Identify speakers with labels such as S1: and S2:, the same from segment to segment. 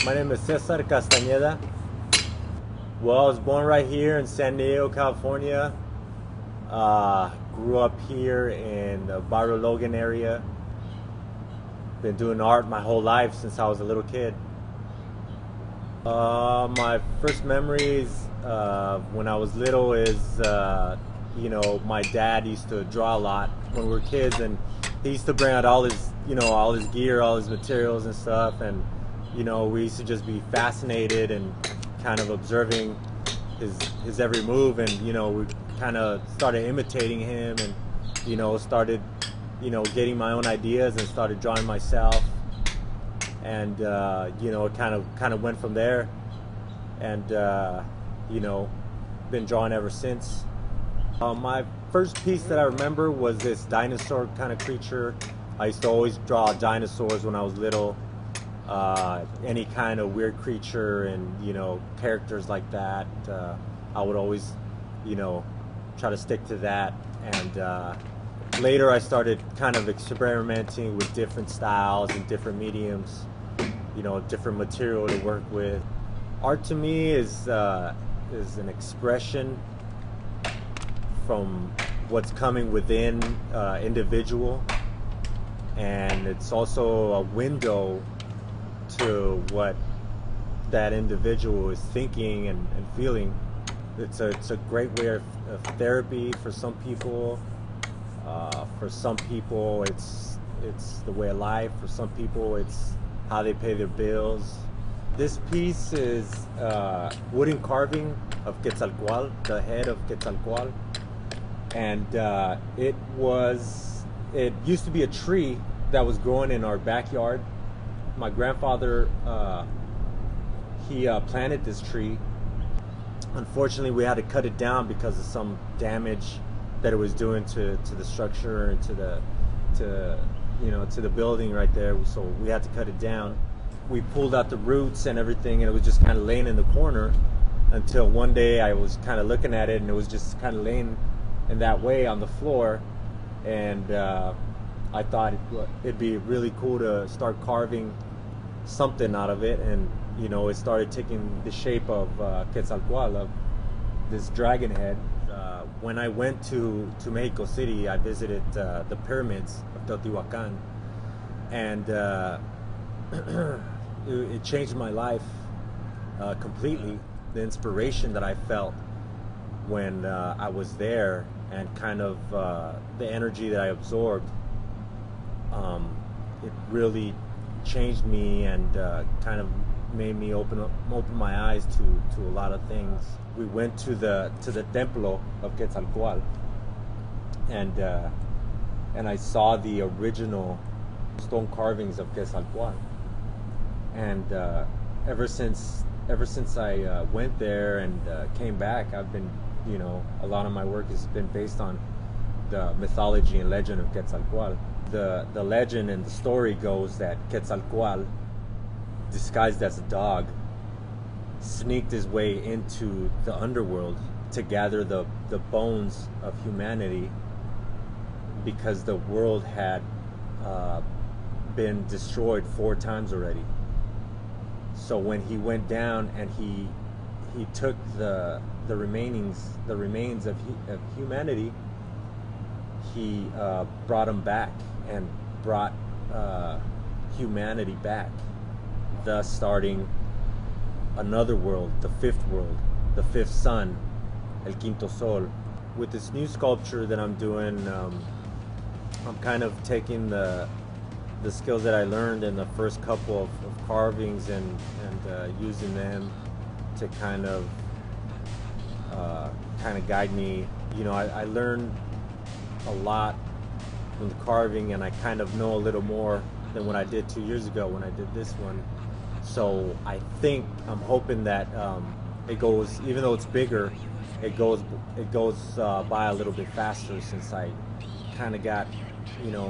S1: My name is Cesar Castaneda. Well, I was born right here in San Diego, California. Grew up here in the Barrio Logan area. Been doing art my whole life since I was a little kid. My first memories when I was little is, my dad used to draw a lot when we were kids, and he used to bring out all his, all his gear, all his materials and stuff, and we used to just be fascinated and kind of observing his every move, and we kind of started imitating him, and started getting my own ideas and started drawing myself, and it kind of went from there, and been drawing ever since. My first piece that I remember was this dinosaur kind of creature. I used to always draw dinosaurs when I was little. Any kind of weird creature and characters like that, I would always try to stick to that. And later I started kind of experimenting with different styles and different mediums, different material to work with. Art to me is an expression from what's coming within individual, and it's also a window to what that individual is thinking and feeling. It's a great way of therapy for some people. For some people it's the way of life. For some people it's how they pay their bills. This piece is wooden carving of Quetzalcoatl, the head of Quetzalcoatl, and it used to be a tree that was growing in our backyard. My grandfather, he planted this tree. Unfortunately, we had to cut it down because of some damage that it was doing to the structure and to the building right there. So we had to cut it down. We pulled out the roots and everything, and it was just kind of laying in the corner until one day I was kind of looking at it, and it was just kind of laying in that way on the floor, and I thought it'd be really cool to start carving something out of it, and it started taking the shape of Quetzalcoatl, of this dragon head. When I went to Mexico City, I visited the pyramids of Teotihuacan, and it changed my life completely. The inspiration that I felt when I was there, and kind of the energy that I absorbed, it really changed me and kind of made me open my eyes to a lot of things. We went to the templo of Quetzalcoatl, and I saw the original stone carvings of Quetzalcoatl, and ever since I went there and came back, I've been a lot of my work has been based on the mythology and legend of Quetzalcoatl. The legend and the story goes that Quetzalcoatl, disguised as a dog, sneaked his way into the underworld to gather the bones of humanity, because the world had been destroyed 4 times already. So when he went down and he took the remains of humanity, he brought them back and brought humanity back, thus starting another world, the 5th world, the 5th sun, El Quinto Sol. With this new sculpture that I'm doing, I'm kind of taking the skills that I learned in the first couple of carvings and using them to kind of guide me. I learned a lot from the carving, and I kind of know a little more than what I did 2 years ago when I did this one. So I'm hoping that it goes, even though it's bigger, it goes by a little bit faster, since I kind of got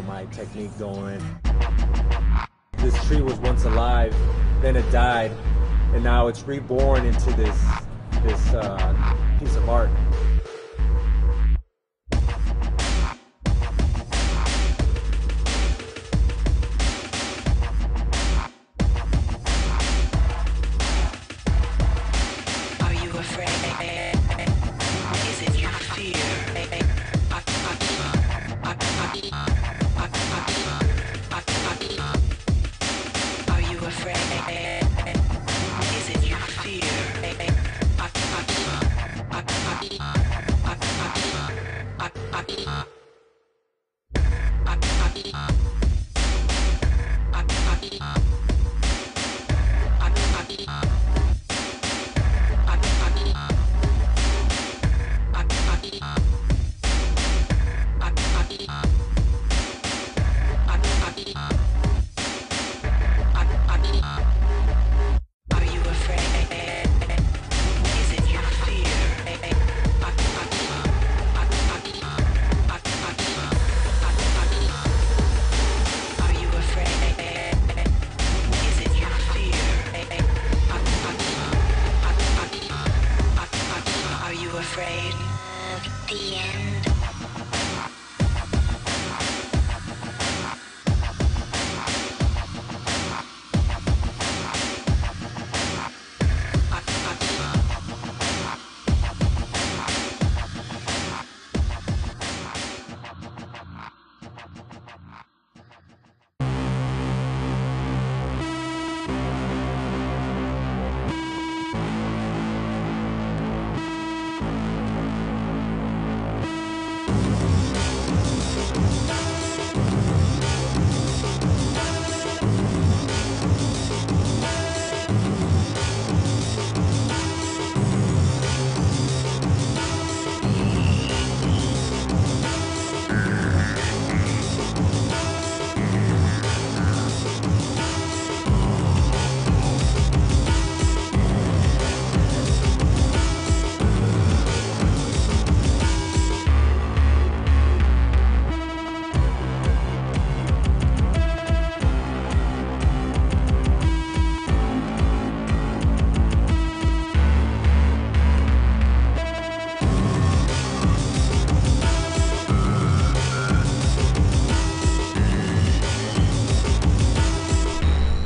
S1: my technique going. This tree was once alive, then it died, and now it's reborn into this piece of art.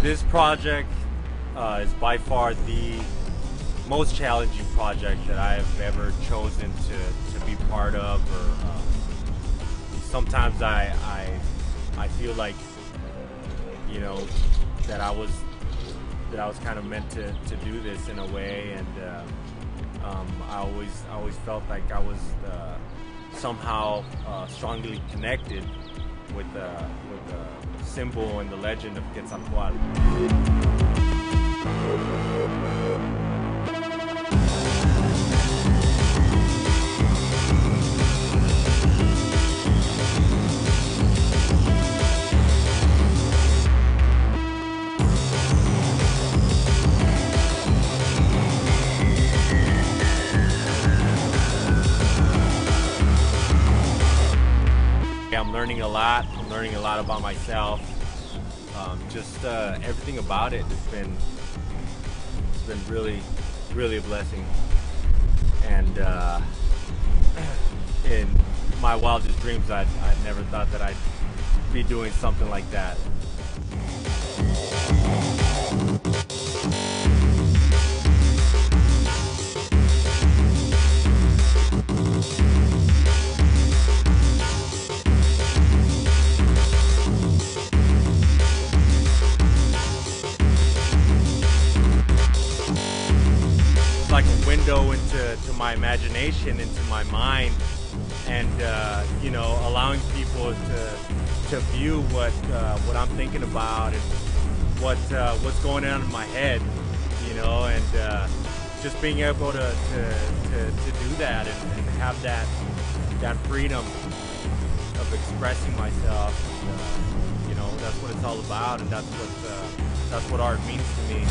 S1: This project is by far the most challenging project that I've ever chosen to be part of. Or sometimes I feel like, you know, that I was kind of meant to do this in a way, and I always felt like I was somehow strongly connected with the symbol and the legend of Quetzalcoatl. I'm learning a lot. I'm learning a lot about myself. Just everything about it has been really a blessing. And in my wildest dreams, I'd never thought that I'd be doing something like that. Like a window into my imagination, into my mind, and you know, allowing people to view what I'm thinking about and what's going on in my head, you know, and just being able to do that and have that freedom of expressing myself. You know, that's what it's all about, and that's what art means to me.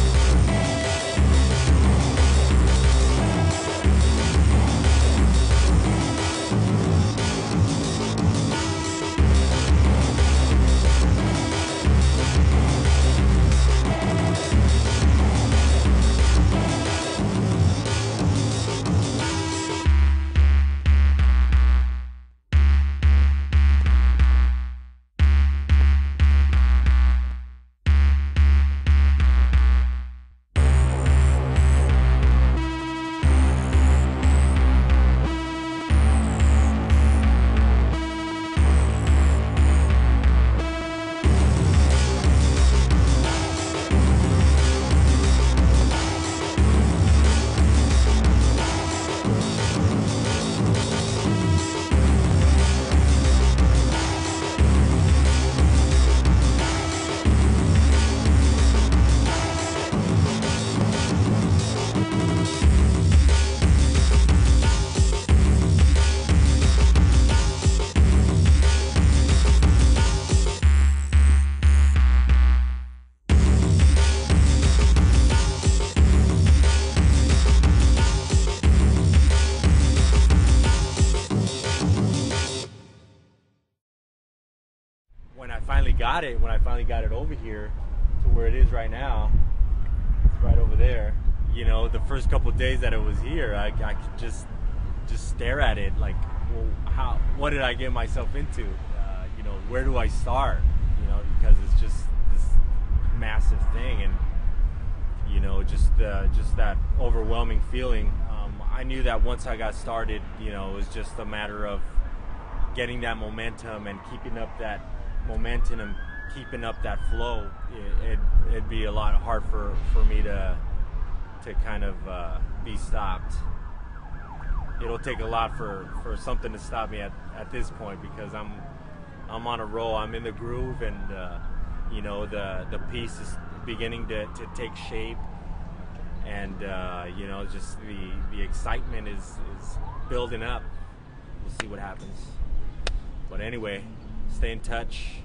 S1: When I finally got it over here to where it is right now, it's right over there. You know, the first couple of days that it was here, I could just stare at it like, well, what did I get myself into? You know, where do I start? You know, because it's just this massive thing, and you know, just that overwhelming feeling. I knew that once I got started, you know, it was just a matter of getting that momentum and keeping up that momentum and keeping up that flow. It'd be a lot hard for me to kind of be stopped. It'll take a lot for something to stop me at this point, because I'm on a roll. I'm in the groove, and you know, the piece is beginning to take shape, and you know, just the excitement is building up. We'll see what happens. But anyway, stay in touch,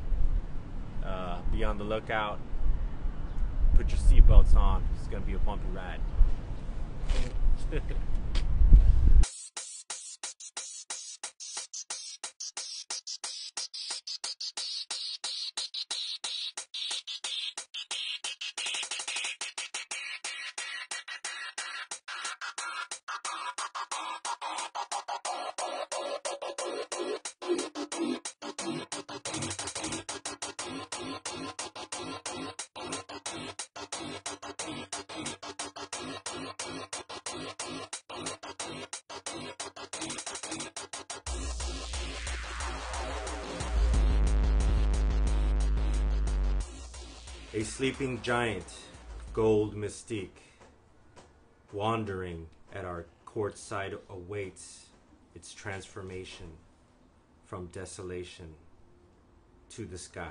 S1: be on the lookout, put your seatbelts on. It's gonna be a bumpy ride. A sleeping giant, gold mystique, wandering at our courtside awaits its transformation from desolation to the skies.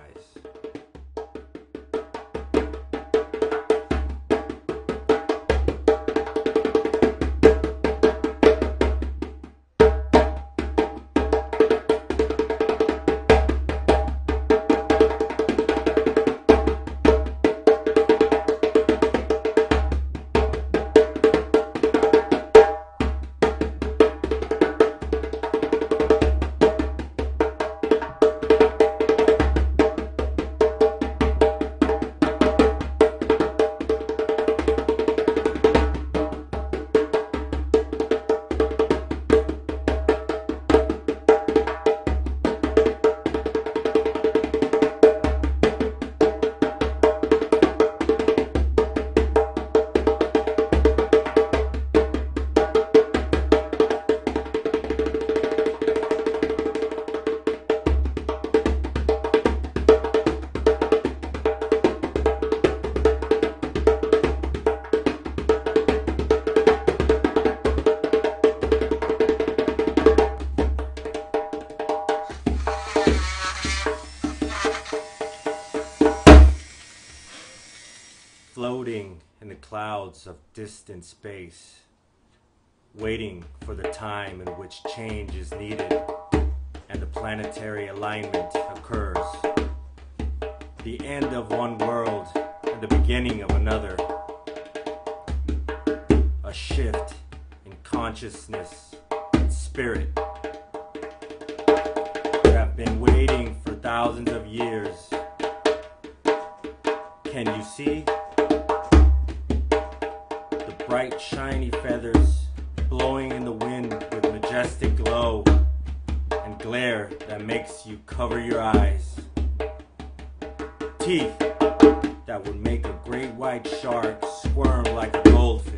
S1: Floating in the clouds of distant space, waiting for the time in which change is needed and the planetary alignment occurs. The end of one world and the beginning of another. A shift in consciousness and spirit. We have been waiting for thousands of years. Can you see? Bright shiny feathers blowing in the wind with majestic glow and glare that makes you cover your eyes. Teeth that would make a great white shark squirm like a goldfish.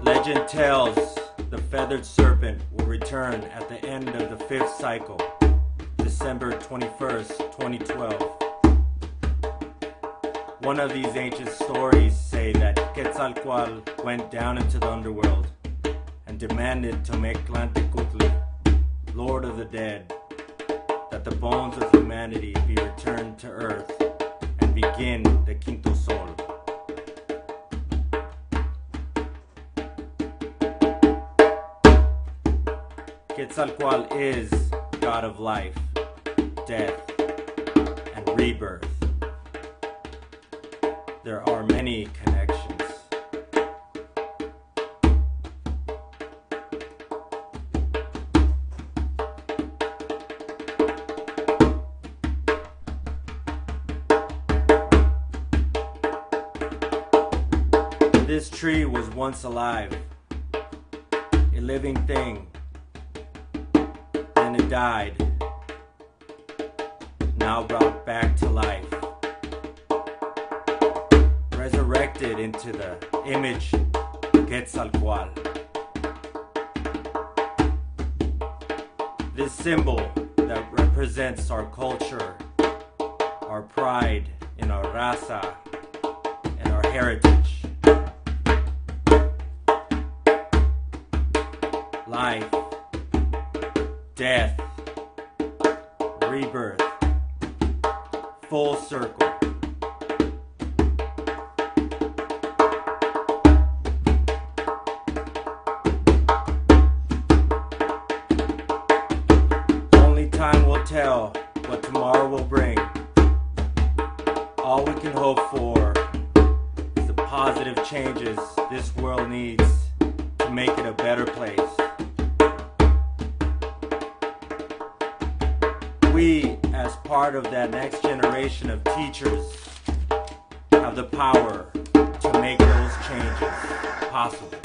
S1: Legend tells the feathered serpent will return at the end of the 5th cycle, December 21st, 2012. One of these ancient stories say that Quetzalcoatl went down into the underworld and demanded to Quetzalcoatl, Lord of the Dead, that the bones of humanity be returned to earth and begin the Quinto Sol. Quetzalcoatl is God of life, death, and rebirth. There are many connections. This tree was once alive, a living thing. Then it died, now brought back to life, resurrected into the image of Quetzalcoatl. This symbol that represents our culture, our pride in our raza, and our heritage. Life, death, rebirth, full circle. Only time will tell what tomorrow will bring. All we can hope for is the positive changes this world needs to make it a better place. We, as part of that next generation of teachers, have the power to make those changes possible.